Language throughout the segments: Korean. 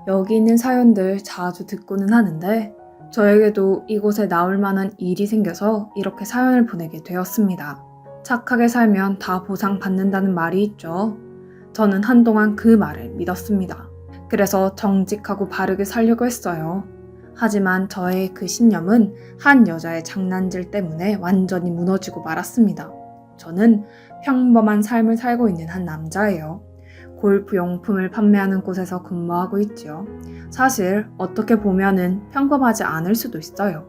여기 있는 사연들 자주 듣고는 하는데 저에게도 이곳에 나올 만한 일이 생겨서 이렇게 사연을 보내게 되었습니다. 착하게 살면 다 보상받는다는 말이 있죠. 저는 한동안 그 말을 믿었습니다. 그래서 정직하고 바르게 살려고 했어요. 하지만 저의 그 신념은 한 여자의 장난질 때문에 완전히 무너지고 말았습니다. 저는 평범한 삶을 살고 있는 한 남자예요. 골프 용품을 판매하는 곳에서 근무하고 있지요. 사실 어떻게 보면은 평범하지 않을 수도 있어요.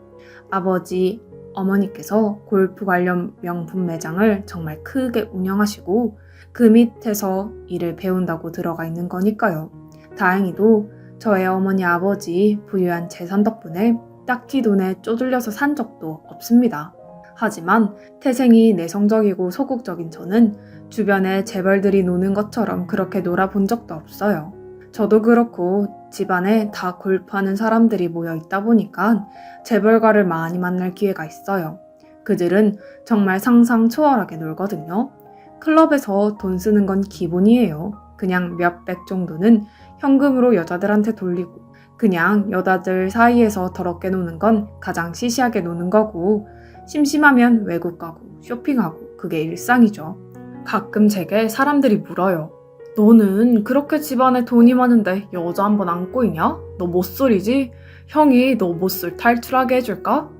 아버지, 어머니께서 골프 관련 명품 매장을 정말 크게 운영하시고 그 밑에서 일을 배운다고 들어가 있는 거니까요. 다행히도 저의 어머니 아버지 부유한 재산 덕분에 딱히 돈에 쪼들려서 산 적도 없습니다. 하지만 태생이 내성적이고 소극적인 저는 주변에 재벌들이 노는 것처럼 그렇게 놀아본 적도 없어요. 저도 그렇고 집안에 다 골프하는 사람들이 모여 있다 보니까 재벌가를 많이 만날 기회가 있어요. 그들은 정말 상상 초월하게 놀거든요. 클럽에서 돈 쓰는 건 기본이에요. 그냥 몇백 정도는 현금으로 여자들한테 돌리고 그냥 여자들 사이에서 더럽게 노는 건 가장 시시하게 노는 거고 심심하면 외국 가고 쇼핑하고 그게 일상이죠. 가끔 제게 사람들이 물어요. 너는 그렇게 집안에 돈이 많은데 여자 한 번 안 꼬이냐? 너 못소리지? 형이 너 못쏠 탈출하게 해줄까?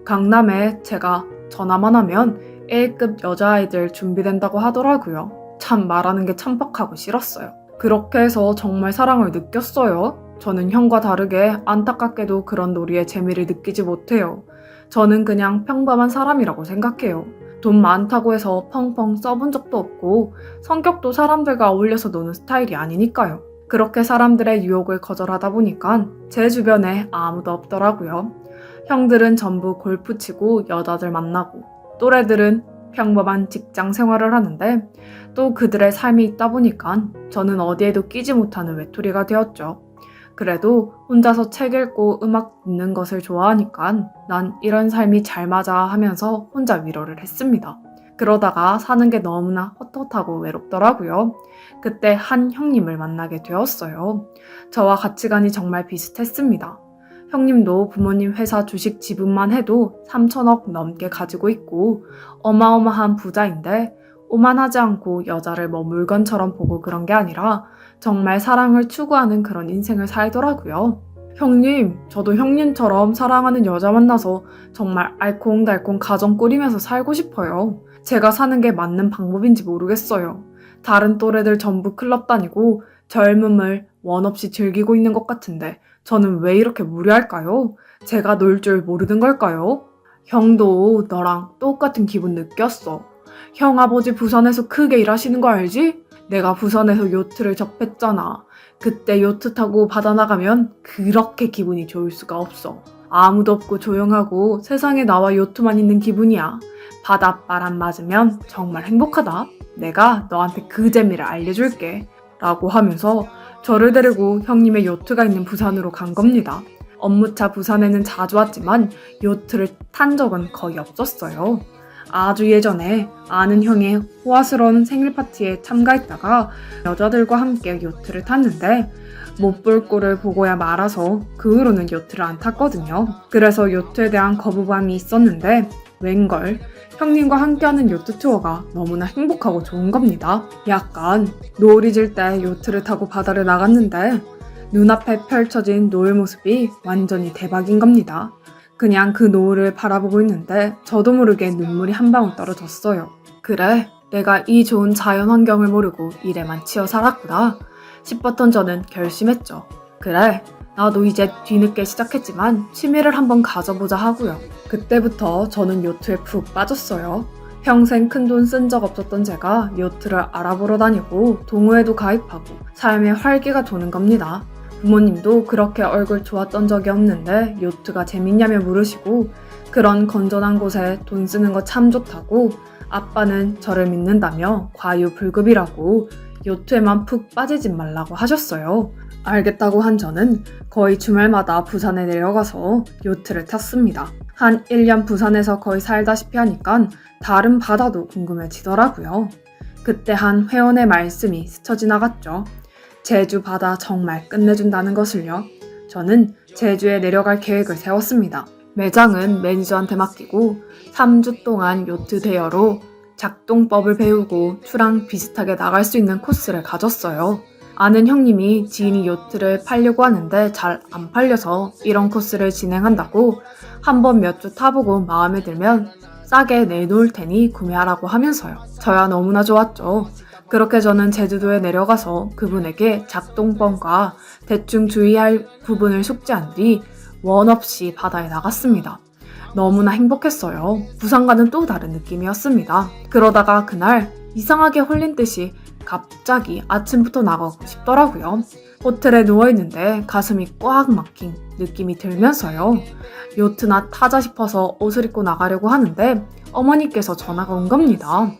강남에 제가 전화만 하면 A급 여자아이들 준비된다고 하더라고요. 참 말하는 게 참박하고 싫었어요. 그렇게 해서 정말 사랑을 느꼈어요. 저는 형과 다르게 안타깝게도 그런 놀이의 재미를 느끼지 못해요. 저는 그냥 평범한 사람이라고 생각해요. 돈 많다고 해서 펑펑 써본 적도 없고 성격도 사람들과 어울려서 노는 스타일이 아니니까요. 그렇게 사람들의 유혹을 거절하다 보니까 제 주변에 아무도 없더라고요. 형들은 전부 골프 치고 여자들 만나고 또래들은 평범한 직장 생활을 하는데 또 그들의 삶이 있다 보니까 저는 어디에도 끼지 못하는 외톨이가 되었죠. 그래도 혼자서 책 읽고 음악 듣는 것을 좋아하니까 난 이런 삶이 잘 맞아 하면서 혼자 위로를 했습니다. 그러다가 사는 게 너무나 헛헛하고 외롭더라고요. 그때 한 형님을 만나게 되었어요. 저와 가치관이 정말 비슷했습니다. 형님도 부모님 회사 주식 지분만 해도 3천억 넘게 가지고 있고 어마어마한 부자인데 오만하지 않고 여자를 뭐 물건처럼 보고 그런 게 아니라 정말 사랑을 추구하는 그런 인생을 살더라고요. 형님, 저도 형님처럼 사랑하는 여자 만나서 정말 알콩달콩 가정 꾸리면서 살고 싶어요. 제가 사는 게 맞는 방법인지 모르겠어요. 다른 또래들 전부 클럽 다니고 젊음을 원 없이 즐기고 있는 것 같은데 저는 왜 이렇게 무료할까요? 제가 놀 줄 모르는 걸까요? 형도 너랑 똑같은 기분 느꼈어. 형 아버지 부산에서 크게 일하시는 거 알지? 내가 부산에서 요트를 접했잖아. 그때 요트 타고 바다 나가면 그렇게 기분이 좋을 수가 없어. 아무도 없고 조용하고 세상에 나와 요트만 있는 기분이야. 바닷바람 맞으면 정말 행복하다. 내가 너한테 그 재미를 알려줄게. 라고 하면서 저를 데리고 형님의 요트가 있는 부산으로 간 겁니다. 업무차 부산에는 자주 왔지만 요트를 탄 적은 거의 없었어요. 아주 예전에 아는 형의 호화스러운 생일 파티에 참가했다가 여자들과 함께 요트를 탔는데 못 볼 꼴을 보고야 말아서 그 후로는 요트를 안 탔거든요. 그래서 요트에 대한 거부감이 있었는데 웬걸 형님과 함께하는 요트 투어가 너무나 행복하고 좋은 겁니다. 약간 노을이 질 때 요트를 타고 바다를 나갔는데 눈앞에 펼쳐진 노을 모습이 완전히 대박인 겁니다. 그냥 그 노을을 바라보고 있는데 저도 모르게 눈물이 한 방울 떨어졌어요. 그래, 내가 이 좋은 자연 환경을 모르고 일에만 치여 살았구나 싶었던 저는 결심했죠. 그래, 나도 이제 뒤늦게 시작했지만 취미를 한번 가져보자 하고요. 그때부터 저는 요트에 푹 빠졌어요. 평생 큰돈 쓴 적 없었던 제가 요트를 알아보러 다니고 동호회도 가입하고 삶에 활기가 도는 겁니다. 부모님도 그렇게 얼굴 좋았던 적이 없는데 요트가 재밌냐며 물으시고 그런 건전한 곳에 돈 쓰는 거 참 좋다고 아빠는 저를 믿는다며 과유불급이라고 요트에만 푹 빠지지 말라고 하셨어요. 알겠다고 한 저는 거의 주말마다 부산에 내려가서 요트를 탔습니다. 한 1년 부산에서 거의 살다시피 하니까 다른 바다도 궁금해지더라고요. 그때 한 회원의 말씀이 스쳐 지나갔죠. 제주 바다 정말 끝내준다는 것을요. 저는 제주에 내려갈 계획을 세웠습니다. 매장은 매니저한테 맡기고 3주 동안 요트 대여로 작동법을 배우고 추랑 비슷하게 나갈 수 있는 코스를 가졌어요. 아는 형님이 지인이 요트를 팔려고 하는데 잘 안 팔려서 이런 코스를 진행한다고 한번 몇 주 타보고 마음에 들면 싸게 내놓을 테니 구매하라고 하면서요. 저야 너무나 좋았죠. 그렇게 저는 제주도에 내려가서 그분에게 작동법과 대충 주의할 부분을 숙지한 뒤 원 없이 바다에 나갔습니다. 너무나 행복했어요. 부산과는 또 다른 느낌이었습니다. 그러다가 그날 이상하게 홀린 듯이 갑자기 아침부터 나가고 싶더라고요. 호텔에 누워있는데 가슴이 꽉 막힌 느낌이 들면서요. 요트나 타자 싶어서 옷을 입고 나가려고 하는데 어머니께서 전화가 온 겁니다.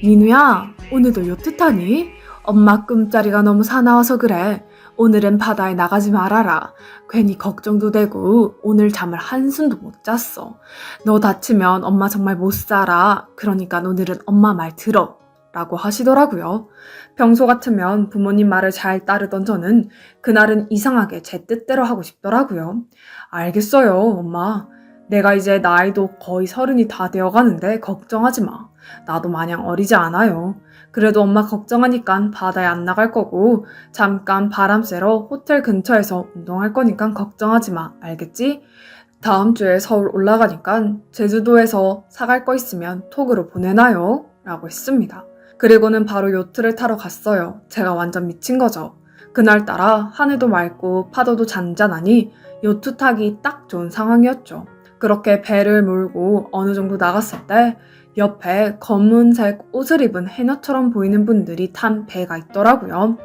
민우야, 오늘도 요트 타니? 엄마 꿈자리가 너무 사나워서 그래. 오늘은 바다에 나가지 말아라. 괜히 걱정도 되고 오늘 잠을 한숨도 못 잤어. 너 다치면 엄마 정말 못 살아. 그러니까 오늘은 엄마 말 들어. 라고 하시더라고요. 평소 같으면 부모님 말을 잘 따르던 저는 그날은 이상하게 제 뜻대로 하고 싶더라고요. 알겠어요, 엄마. 내가 이제 나이도 거의 30이 다 되어가는데 걱정하지 마. 나도 마냥 어리지 않아요. 그래도 엄마 걱정하니까 바다에 안 나갈 거고 잠깐 바람 쐬러 호텔 근처에서 운동할 거니까 걱정하지 마. 알겠지? 다음 주에 서울 올라가니까 제주도에서 사갈 거 있으면 톡으로 보내놔요. 라고 했습니다. 그리고는 바로 요트를 타러 갔어요. 제가 완전 미친 거죠. 그날따라 하늘도 맑고 파도도 잔잔하니 요트 타기 딱 좋은 상황이었죠. 그렇게 배를 몰고 어느 정도 나갔을 때 옆에 검은색 옷을 입은 해녀처럼 보이는 분들이 탄 배가 있더라고요.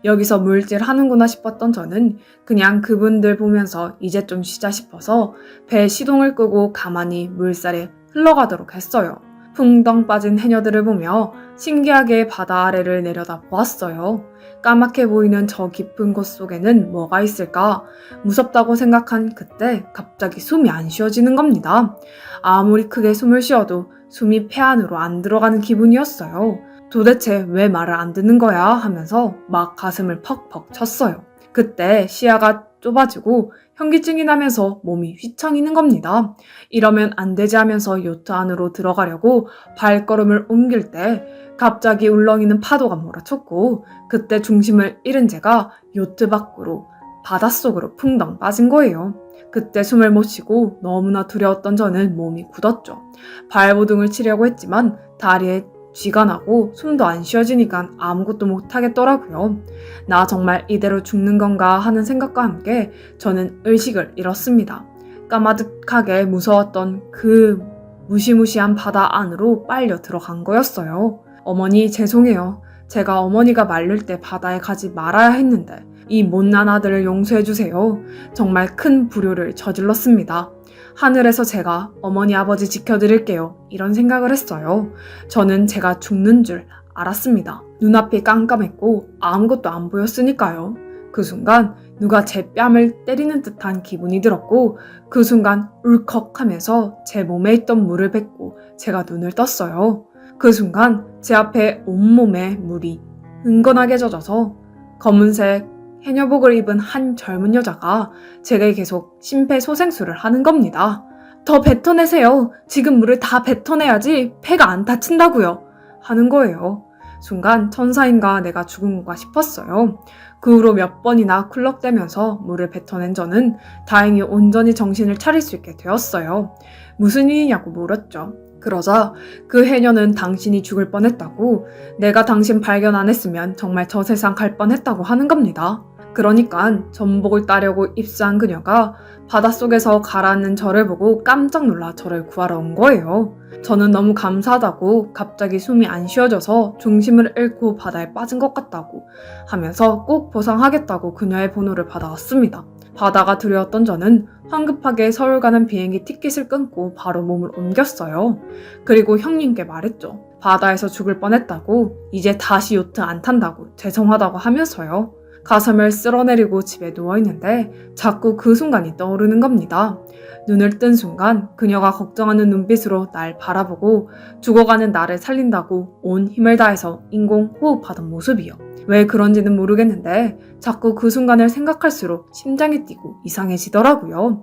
여기서 물질 하는구나 싶었던 저는 그냥 그분들 보면서 이제 좀 쉬자 싶어서 배 시동을 끄고 가만히 물살에 흘러가도록 했어요. 풍덩 빠진 해녀들을 보며 신기하게 바다 아래를 내려다 보았어요. 까맣게 보이는 저 깊은 곳 속에는 뭐가 있을까? 무섭다고 생각한 그때 갑자기 숨이 안 쉬어지는 겁니다. 아무리 크게 숨을 쉬어도 숨이 폐 안으로 안 들어가는 기분이었어요. 도대체 왜 말을 안 듣는 거야? 하면서 막 가슴을 퍽퍽 쳤어요. 그때 시야가 좁아지고 현기증이 나면서 몸이 휘청이는 겁니다. 이러면 안 되지 하면서 요트 안으로 들어가려고 발걸음을 옮길 때 갑자기 울렁이는 파도가 몰아쳤고 그때 중심을 잃은 제가 요트 밖으로 바닷속으로 풍덩 빠진 거예요. 그때 숨을 못 쉬고 너무나 두려웠던 저는 몸이 굳었죠. 발버둥을 치려고 했지만 다리에 쥐가 나고 숨도 안 쉬어지니까 아무것도 못하겠더라고요. 나 정말 이대로 죽는 건가 하는 생각과 함께 저는 의식을 잃었습니다. 까마득하게 무서웠던 그 무시무시한 바다 안으로 빨려 들어간 거였어요. 어머니 죄송해요. 제가 어머니가 말릴 때 바다에 가지 말아야 했는데 이 못난 아들을 용서해주세요. 정말 큰 불효를 저질렀습니다. 하늘에서 제가 어머니 아버지 지켜드릴게요. 이런 생각을 했어요. 저는 제가 죽는 줄 알았습니다. 눈앞이 깜깜했고 아무것도 안 보였으니까요. 그 순간 누가 제 뺨을 때리는 듯한 기분이 들었고 그 순간 울컥하면서 제 몸에 있던 물을 뱉고 제가 눈을 떴어요. 그 순간 제 앞에 온몸에 물이 흥건하게 젖어서 검은색 해녀복을 입은 한 젊은 여자가 제게 계속 심폐소생술을 하는 겁니다. 더 뱉어내세요. 지금 물을 다 뱉어내야지 폐가 안 다친다고요. 하는 거예요. 순간 천사인가 내가 죽은 건가 싶었어요. 그 후로 몇 번이나 쿨럭대면서 물을 뱉어낸 저는 다행히 온전히 정신을 차릴 수 있게 되었어요. 무슨 일이냐고 물었죠. 그러자 그 해녀는 당신이 죽을 뻔했다고, 내가 당신 발견 안 했으면 정말 저 세상 갈 뻔했다고 하는 겁니다. 그러니까 전복을 따려고 입수한 그녀가 바닷속에서 가라앉는 저를 보고 깜짝 놀라 저를 구하러 온 거예요. 저는 너무 감사하다고, 갑자기 숨이 안 쉬어져서 중심을 잃고 바다에 빠진 것 같다고 하면서 꼭 보상하겠다고 그녀의 번호를 받아왔습니다. 바다가 두려웠던 저는 황급하게 서울 가는 비행기 티켓을 끊고 바로 몸을 옮겼어요. 그리고 형님께 말했죠. 바다에서 죽을 뻔했다고, 이제 다시 요트 안 탄다고 죄송하다고 하면서요. 가슴을 쓸어내리고 집에 누워있는데 자꾸 그 순간이 떠오르는 겁니다. 눈을 뜬 순간 그녀가 걱정하는 눈빛으로 날 바라보고 죽어가는 나를 살린다고 온 힘을 다해서 인공호흡하던 모습이요. 왜 그런지는 모르겠는데 자꾸 그 순간을 생각할수록 심장이 뛰고 이상해지더라고요.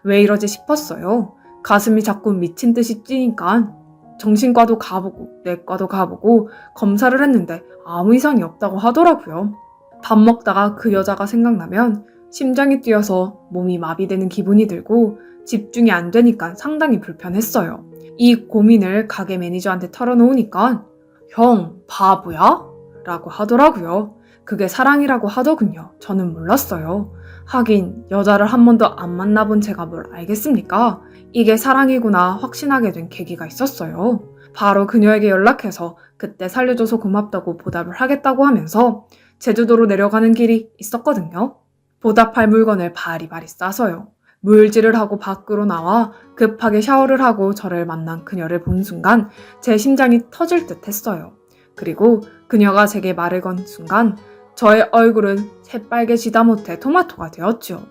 왜 이러지 싶었어요. 가슴이 자꾸 미친 듯이 뛰니까 정신과도 가보고 내과도 가보고 검사를 했는데 아무 이상이 없다고 하더라고요. 밥 먹다가 그 여자가 생각나면 심장이 뛰어서 몸이 마비되는 기분이 들고 집중이 안 되니까 상당히 불편했어요. 이 고민을 가게 매니저한테 털어놓으니까 형 바보야? 라고 하더라고요. 그게 사랑이라고 하더군요. 저는 몰랐어요. 하긴 여자를 한 번도 안 만나본 제가 뭘 알겠습니까? 이게 사랑이구나 확신하게 된 계기가 있었어요. 바로 그녀에게 연락해서 그때 살려줘서 고맙다고 보답을 하겠다고 하면서 제주도로 내려가는 길이 있었거든요. 보답할 물건을 바리바리 싸서요. 물질을 하고 밖으로 나와 급하게 샤워를 하고 저를 만난 그녀를 본 순간 제 심장이 터질 듯 했어요. 그리고 그녀가 제게 말을 건 순간 저의 얼굴은 새빨개지다 못해 토마토가 되었죠.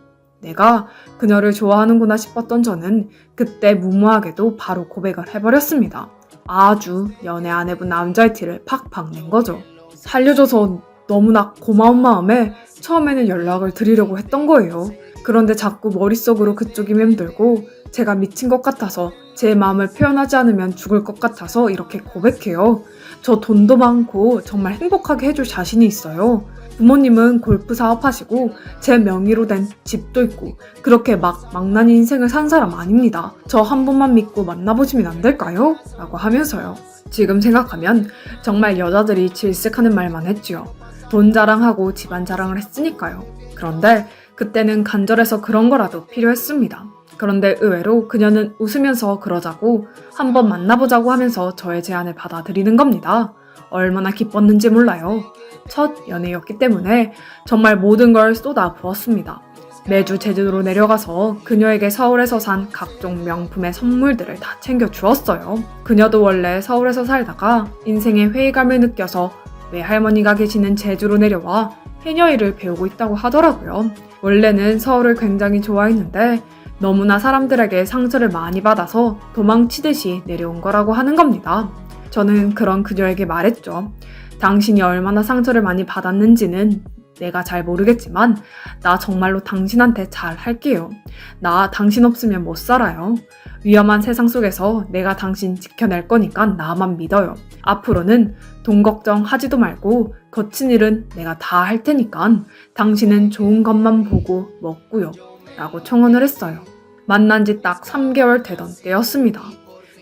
내가 그녀를 좋아하는구나 싶었던 저는 그때 무모하게도 바로 고백을 해버렸습니다. 아주 연애 안 해본 남자의 티를 팍팍 낸 거죠. 살려줘서 너무나 고마운 마음에 처음에는 연락을 드리려고 했던 거예요. 그런데 자꾸 머릿속으로 그쪽이 맴돌고 제가 미친 것 같아서 제 마음을 표현하지 않으면 죽을 것 같아서 이렇게 고백해요. 저 돈도 많고 정말 행복하게 해줄 자신이 있어요. 부모님은 골프 사업하시고 제 명의로 된 집도 있고 그렇게 망나니 인생을 산 사람 아닙니다. 저 한 번만 믿고 만나보시면 안 될까요? 라고 하면서요. 지금 생각하면 정말 여자들이 질색하는 말만 했지요. 돈 자랑하고 집안 자랑을 했으니까요. 그런데 그때는 간절해서 그런 거라도 필요했습니다. 그런데 의외로 그녀는 웃으면서 그러자고 한번 만나보자고 하면서 저의 제안을 받아들이는 겁니다. 얼마나 기뻤는지 몰라요. 첫 연애였기 때문에 정말 모든 걸 쏟아 부었습니다. 매주 제주도로 내려가서 그녀에게 서울에서 산 각종 명품의 선물들을 다 챙겨 주었어요. 그녀도 원래 서울에서 살다가 인생의 회의감을 느껴서 외할머니가 계시는 제주로 내려와 해녀일을 배우고 있다고 하더라고요. 원래는 서울을 굉장히 좋아했는데 너무나 사람들에게 상처를 많이 받아서 도망치듯이 내려온 거라고 하는 겁니다. 저는 그런 그녀에게 말했죠. 당신이 얼마나 상처를 많이 받았는지는 내가 잘 모르겠지만 나 정말로 당신한테 잘 할게요. 나 당신 없으면 못 살아요. 위험한 세상 속에서 내가 당신 지켜낼 거니까 나만 믿어요. 앞으로는 돈 걱정하지도 말고 거친 일은 내가 다 할 테니까 당신은 좋은 것만 보고 먹고요. 라고 청혼을 했어요. 만난 지 딱 3개월 되던 때였습니다.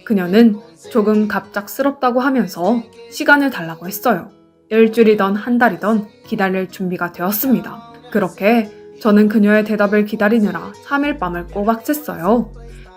그녀는 조금 갑작스럽다고 하면서 시간을 달라고 했어요. 일주일이던 한 달이던 기다릴 준비가 되었습니다. 그렇게 저는 그녀의 대답을 기다리느라 3일 밤을 꼬박 샜어요.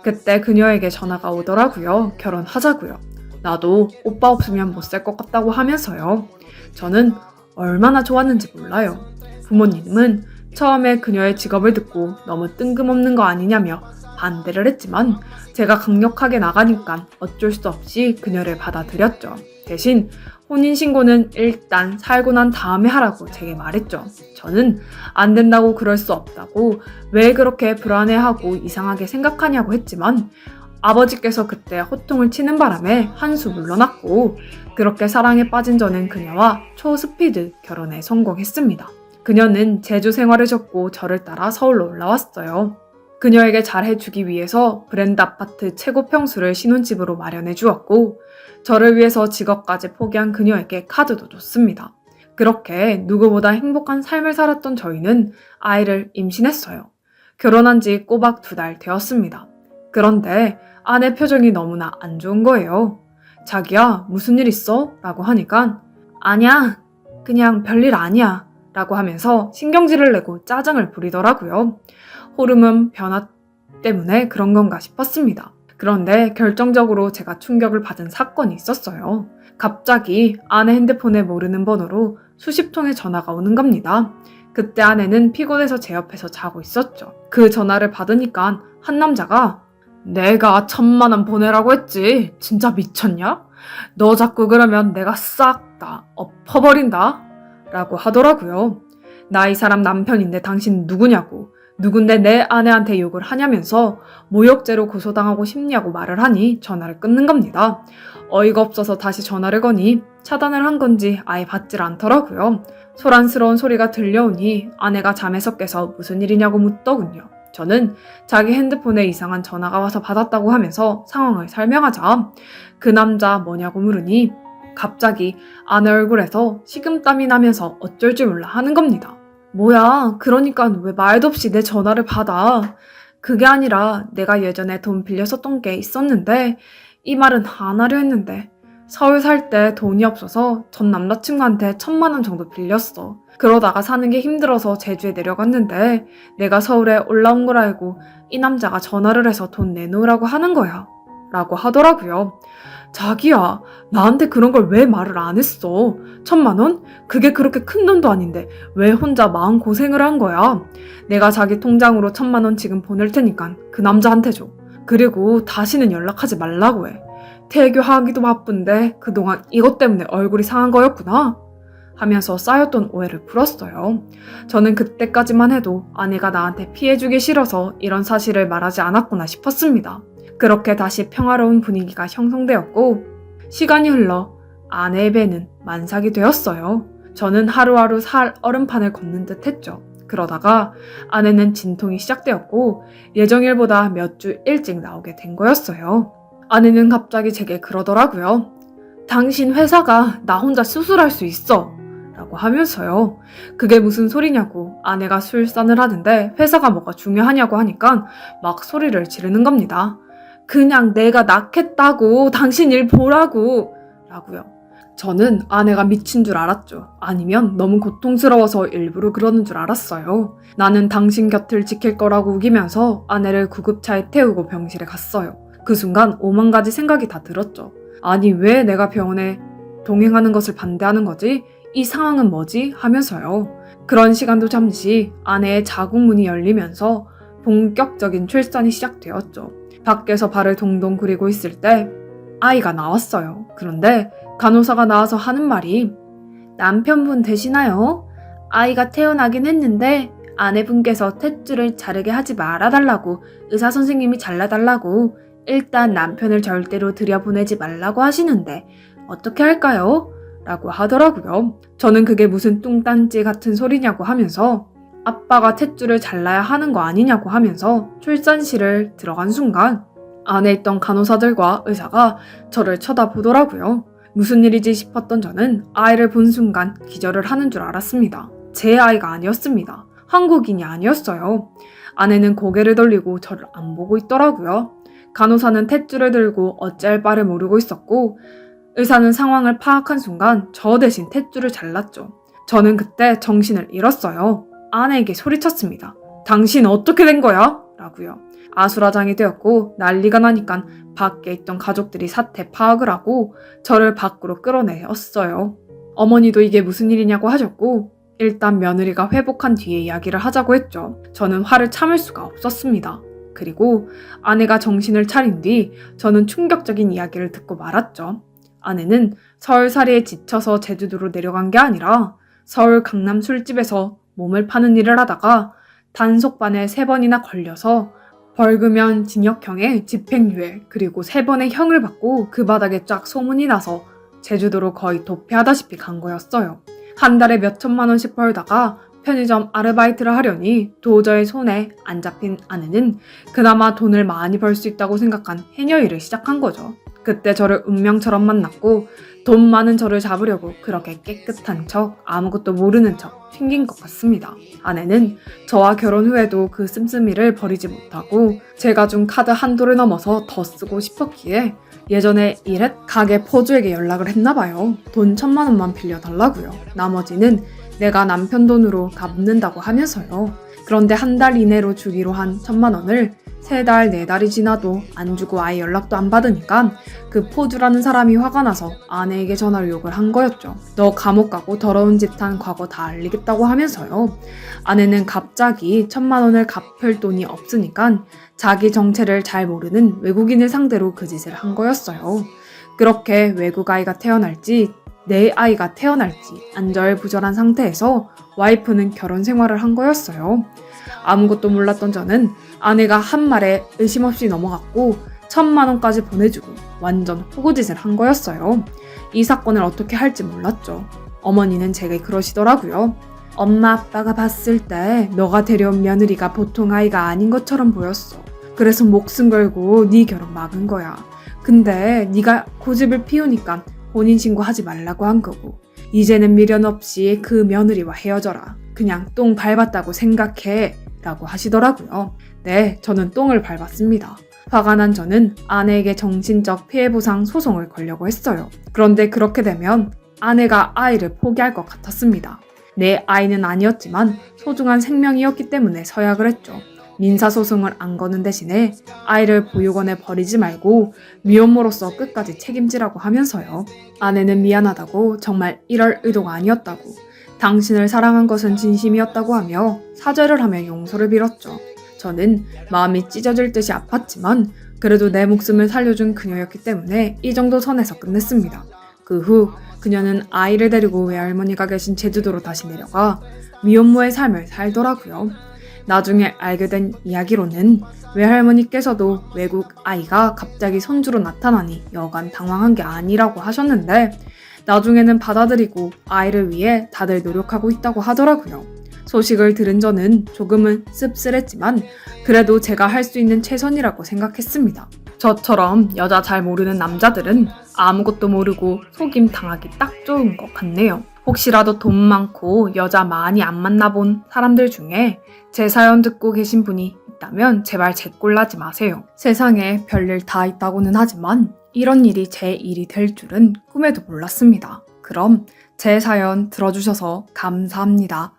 그때 그녀에게 전화가 오더라고요. 결혼하자고요. 나도 오빠 없으면 못 살 것 같다고 하면서요. 저는 얼마나 좋았는지 몰라요. 부모님은 처음에 그녀의 직업을 듣고 너무 뜬금없는 거 아니냐며 반대를 했지만 제가 강력하게 나가니까 어쩔 수 없이 그녀를 받아들였죠. 대신 혼인신고는 일단 살고 난 다음에 하라고 제게 말했죠. 저는 안 된다고 그럴 수 없다고 왜 그렇게 불안해하고 이상하게 생각하냐고 했지만 아버지께서 그때 호통을 치는 바람에 한 수 물러났고 그렇게 사랑에 빠진 저는 그녀와 초스피드 결혼에 성공했습니다. 그녀는 제주 생활을 접고 저를 따라 서울로 올라왔어요. 그녀에게 잘해주기 위해서 브랜드 아파트 최고 평수를 신혼집으로 마련해 주었고 저를 위해서 직업까지 포기한 그녀에게 카드도 줬습니다. 그렇게 누구보다 행복한 삶을 살았던 저희는 아이를 임신했어요. 결혼한 지 꼬박 2달 되었습니다. 그런데 아내 표정이 너무나 안 좋은 거예요. 자기야, 무슨 일 있어? 라고 하니까 아니야, 그냥 별일 아니야 라고 하면서 신경질을 내고 짜증을 부리더라고요. 호르몬 변화 때문에 그런 건가 싶었습니다. 그런데 결정적으로 제가 충격을 받은 사건이 있었어요. 갑자기 아내 핸드폰에 모르는 번호로 수십 통의 전화가 오는 겁니다. 그때 아내는 피곤해서 제 옆에서 자고 있었죠. 그 전화를 받으니까 한 남자가 내가 1,000만 원 보내라고 했지. 진짜 미쳤냐? 너 자꾸 그러면 내가 싹 다 엎어버린다. 라고 하더라고요. 나 이 사람 남편인데 당신 누구냐고, 누군데 내 아내한테 욕을 하냐면서 모욕죄로 고소당하고 싶냐고 말을 하니 전화를 끊는 겁니다. 어이가 없어서 다시 전화를 거니 차단을 한 건지 아예 받질 않더라고요. 소란스러운 소리가 들려오니 아내가 잠에서 깨서 무슨 일이냐고 묻더군요. 저는 자기 핸드폰에 이상한 전화가 와서 받았다고 하면서 상황을 설명하자 그 남자 뭐냐고 물으니 갑자기 아내 얼굴에서 식은땀이 나면서 어쩔 줄 몰라 하는 겁니다. 뭐야, 그러니까 왜 말도 없이 내 전화를 받아. 그게 아니라 내가 예전에 돈 빌렸었던 게 있었는데 이 말은 안 하려 했는데 서울 살 때 돈이 없어서 전 남자친구한테 1,000만 원 정도 빌렸어. 그러다가 사는 게 힘들어서 제주에 내려갔는데 내가 서울에 올라온 걸 알고 이 남자가 전화를 해서 돈 내놓으라고 하는 거야. 라고 하더라고요. 자기야, 나한테 그런 걸 왜 말을 안 했어? 1,000만 원? 그게 그렇게 큰 돈도 아닌데 왜 혼자 마음고생을 한 거야? 내가 자기 통장으로 1,000만 원 지금 보낼 테니까 그 남자한테 줘. 그리고 다시는 연락하지 말라고 해. 태교하기도 바쁜데 그동안 이것 때문에 얼굴이 상한 거였구나. 하면서 쌓였던 오해를 풀었어요. 저는 그때까지만 해도 아내가 나한테 피해주기 싫어서 이런 사실을 말하지 않았구나 싶었습니다. 그렇게 다시 평화로운 분위기가 형성되었고 시간이 흘러 아내의 배는 만삭이 되었어요. 저는 하루하루 살 얼음판을 걷는 듯 했죠. 그러다가 아내는 진통이 시작되었고 예정일보다 몇 주 일찍 나오게 된 거였어요. 아내는 갑자기 제게 그러더라고요. 당신 회사가 나 혼자 수술할 수 있어. 라고 하면서요. 그게 무슨 소리냐고 아내가 술산을 하는데 회사가 뭐가 중요하냐고 하니까 막 소리를 지르는 겁니다. 그냥 내가 낳겠다고 당신 일 보라고 라고요. 저는 아내가 미친 줄 알았죠. 아니면 너무 고통스러워서 일부러 그러는 줄 알았어요. 나는 당신 곁을 지킬 거라고 우기면서 아내를 구급차에 태우고 병실에 갔어요. 그 순간 5만 가지 생각이 다 들었죠. 아니 왜 내가 병원에 동행하는 것을 반대하는 거지? 이 상황은 뭐지? 하면서요. 그런 시간도 잠시 아내의 자궁문이 열리면서 본격적인 출산이 시작되었죠. 밖에서 발을 동동 구리고 있을 때 아이가 나왔어요. 그런데 간호사가 나와서 하는 말이 남편분 되시나요? 아이가 태어나긴 했는데 아내분께서 탯줄을 자르게 하지 말아달라고 의사 선생님이 잘라달라고 일단 남편을 절대로 들여보내지 말라고 하시는데 어떻게 할까요? 라고 하더라고요. 저는 그게 무슨 뚱딴지 같은 소리냐고 하면서 아빠가 탯줄을 잘라야 하는 거 아니냐고 하면서 출산실을 들어간 순간 안에 있던 간호사들과 의사가 저를 쳐다보더라고요. 무슨 일이지 싶었던 저는 아이를 본 순간 기절을 하는 줄 알았습니다. 제 아이가 아니었습니다. 한국인이 아니었어요. 아내는 고개를 돌리고 저를 안 보고 있더라고요. 간호사는 탯줄을 들고 어찌할 바를 모르고 있었고 의사는 상황을 파악한 순간 저 대신 탯줄을 잘랐죠. 저는 그때 정신을 잃었어요. 아내에게 소리쳤습니다. 당신 어떻게 된 거야? 라고요. 아수라장이 되었고 난리가 나니까 밖에 있던 가족들이 사태 파악을 하고 저를 밖으로 끌어내었어요. 어머니도 이게 무슨 일이냐고 하셨고 일단 며느리가 회복한 뒤에 이야기를 하자고 했죠. 저는 화를 참을 수가 없었습니다. 그리고 아내가 정신을 차린 뒤 저는 충격적인 이야기를 듣고 말았죠. 아내는 서울살이에 지쳐서 제주도로 내려간 게 아니라 서울 강남 술집에서 몸을 파는 일을 하다가 단속반에 3번이나 걸려서 벌금형 징역형에 집행유예 그리고 3번의 형을 받고 그 바닥에 쫙 소문이 나서 제주도로 거의 도피하다시피 간 거였어요. 한 달에 몇 천만 원씩 벌다가 편의점 아르바이트를 하려니 도저히 손에 안 잡힌 아내는 그나마 돈을 많이 벌 수 있다고 생각한 해녀 일을 시작한 거죠. 그때 저를 운명처럼 만났고 돈 많은 저를 잡으려고 그렇게 깨끗한 척 아무것도 모르는 척 튕긴 것 같습니다. 아내는 저와 결혼 후에도 그 씀씀이를 버리지 못하고 제가 준 카드 한도를 넘어서 더 쓰고 싶었기에 예전에 일했 가게 포주에게 연락을 했나봐요. 돈 1,000만 원만 빌려달라고요. 나머지는 내가 남편 돈으로 갚는다고 하면서요. 그런데 한 달 이내로 주기로 한 1,000만 원을 3달, 4달이 지나도 안 주고 아예 연락도 안 받으니까 그 포주라는 사람이 화가 나서 아내에게 전화로 욕을 한 거였죠. 너 감옥 가고 더러운 짓 한 과거 다 알리겠다고 하면서요. 아내는 갑자기 1,000만 원을 갚을 돈이 없으니까 자기 정체를 잘 모르는 외국인을 상대로 그 짓을 한 거였어요. 그렇게 외국 아이가 태어날지 내 아이가 태어날지 안절부절한 상태에서 와이프는 결혼 생활을 한 거였어요. 아무것도 몰랐던 저는 아내가 한 말에 의심 없이 넘어갔고 1,000만 원까지 보내주고 완전 호구짓을 한 거였어요. 이 사건을 어떻게 할지 몰랐죠. 어머니는 제게 그러시더라고요. 엄마 아빠가 봤을 때 너가 데려온 며느리가 보통 아이가 아닌 것처럼 보였어. 그래서 목숨 걸고 네 결혼 막은 거야. 근데 네가 고집을 피우니까 혼인신고하지 말라고 한 거고 이제는 미련 없이 그 며느리와 헤어져라. 그냥 똥 밟았다고 생각해 라고 하시더라고요. 네, 저는 똥을 밟았습니다. 화가 난 저는 아내에게 정신적 피해보상 소송을 걸려고 했어요. 그런데 그렇게 되면 아내가 아이를 포기할 것 같았습니다. 내 아이는 아니었지만 소중한 생명이었기 때문에 서약을 했죠. 민사소송을 안 거는 대신에 아이를 보육원에 버리지 말고 미혼모로서 끝까지 책임지라고 하면서요. 아내는 미안하다고 정말 이럴 의도가 아니었다고 당신을 사랑한 것은 진심이었다고 하며 사죄를 하며 용서를 빌었죠. 저는 마음이 찢어질 듯이 아팠지만 그래도 내 목숨을 살려준 그녀였기 때문에 이 정도 선에서 끝냈습니다. 그 후 그녀는 아이를 데리고 외할머니가 계신 제주도로 다시 내려가 미혼모의 삶을 살더라고요. 나중에 알게 된 이야기로는 외할머니께서도 외국 아이가 갑자기 손주로 나타나니 여간 당황한 게 아니라고 하셨는데 나중에는 받아들이고 아이를 위해 다들 노력하고 있다고 하더라고요. 소식을 들은 저는 조금은 씁쓸했지만 그래도 제가 할 수 있는 최선이라고 생각했습니다. 저처럼 여자 잘 모르는 남자들은 아무것도 모르고 속임 당하기 딱 좋은 것 같네요. 혹시라도 돈 많고 여자 많이 안 만나본 사람들 중에 제 사연 듣고 계신 분이 있다면 제발 제 꼴 나지 마세요. 세상에 별일 다 있다고는 하지만 이런 일이 제 일이 될 줄은 꿈에도 몰랐습니다. 그럼 제 사연 들어주셔서 감사합니다.